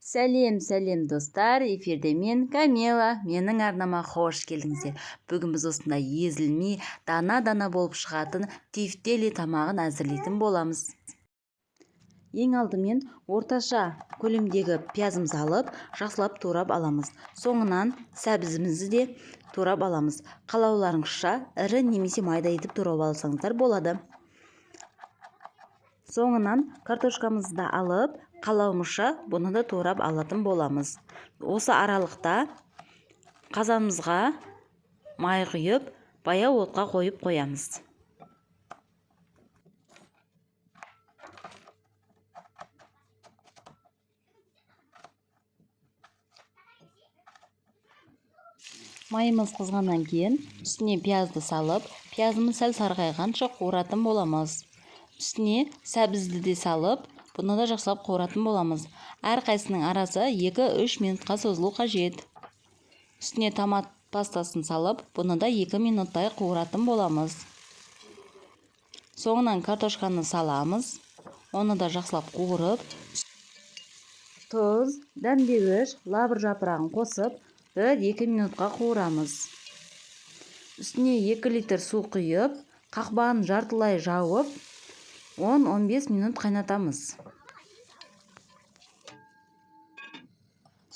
Сәлем достар, эфирде мен Камила, менің арнама қош келдіңіздер. Бүгін біз осындай езілмей, дана болып шығатын тефтели тамағын әзірлейтін боламыз. Ең алдымен орташа көлемдегі пиязымызды алып, жақсылап турап аламыз. Соңынан сәбізімізді де турап аламыз. Қалауларыңызша ірі немесе майда етіп турап алсаңыздар болады. Соңынан картошкамызды алып, қалауымызша бұны да турап алатын боламыз. Осы аралықта қазанымызға май құйып, баяу отқа қойып қоямыз. Майымыз қызғаннан кейін үстіне пиязды салып, пиязымыз сәл сарғайғанша қуыратын боламыз. Үстіне сәбізді де салып, бұны да жақсылап қуыратын боламыз. Әрқайсының арасы 2-3 минутқа созылу қажет. Үстіне томат пастасын салып, бұны да 2 минуттай қуыратын боламыз. Соңынан картошканы саламыз. Оны да жақсылап қуырып, тұз, дәмдегіш, лавр жапырағын қосып, 1-2 минутқа қуырамыз. Үстіне 2 литр су құйып, қақпағын жартылай жауып, 10-15 минут қайнатамыз.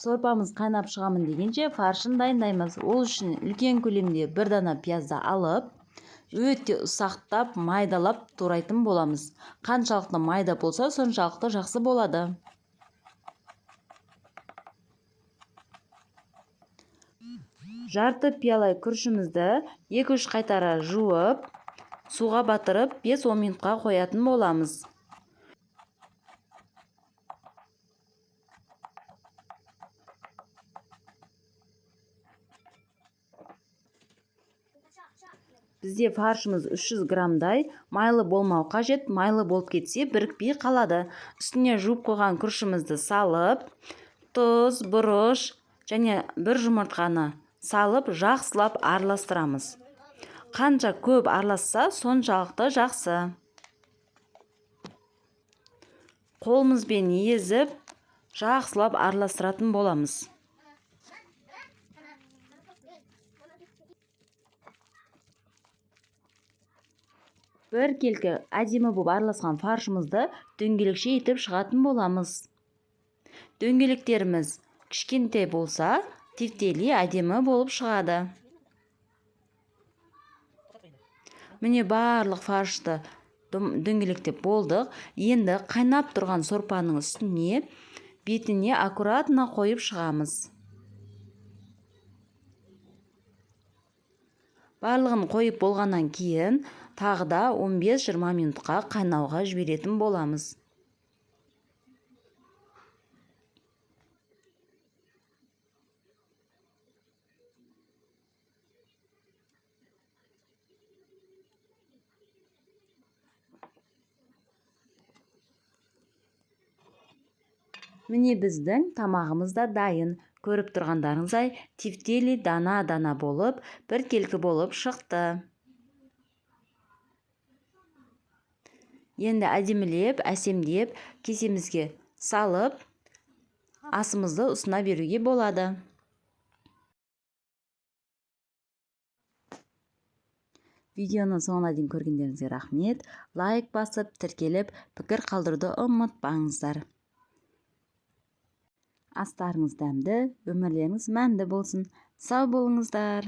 Сорпамыз қайнап шығамын дегенше фаршын дайындаймыз. Ол үшін үлкен көлемде бір дана пиязды алып, өте ұсақтап, майдалап турайтын боламыз. Қаншалықты майда болса, соншалықты жақсы болады. Жарты пиалай күрішімізді 2-3 қайтара жуып, суға батырып 5-10 минутқа қоятын боламыз. Бізде фаршымыз 300 граммдай, майлы болмау қажет, майлы болып кетсе бірікпей қалады. Үстіне жуып қойған күрішімізді салып, тұз, бұрыш және бір жұмыртқаны салып, жақсылап араластырамыз. Қанша көп араласса, соншалықты жақсы. Қолымызбен езіп, жақсылап араластыратын боламыз. Бір келкі әдемі болып араласқан фаршымызды дөңгелекше етіп шығатын боламыз. Дөңгелектеріміз кішкентай болса, тефтели әдемі болып шығады. Міне барлық фаршты дөңгелектеп болдық. Енді қайнап тұрған сорпаның үстіне, бетіне аккуратно қойып шығамыз. Барлығын қойып болғаннан кейін, тағы да 15-20 минутқа қайнауға жіберетін боламыз. Міне біздің тамағымыз да дайын. Көріп тұрғандарыңыздай тефтели дана болып, бір келкі болып шықты. Енді әдемілеп, әсемдеп, кесемізге салып, асымызды ұсына беруге болады. Видеоны соңына дейін көргендеріңізге рахмет. Лайк басып, тіркеліп, пікір қалдыруды ұмытпаңыздар. Астарыңыз дәмді, өмірлеріңіз мәнді болсын. Сау болыңыздар.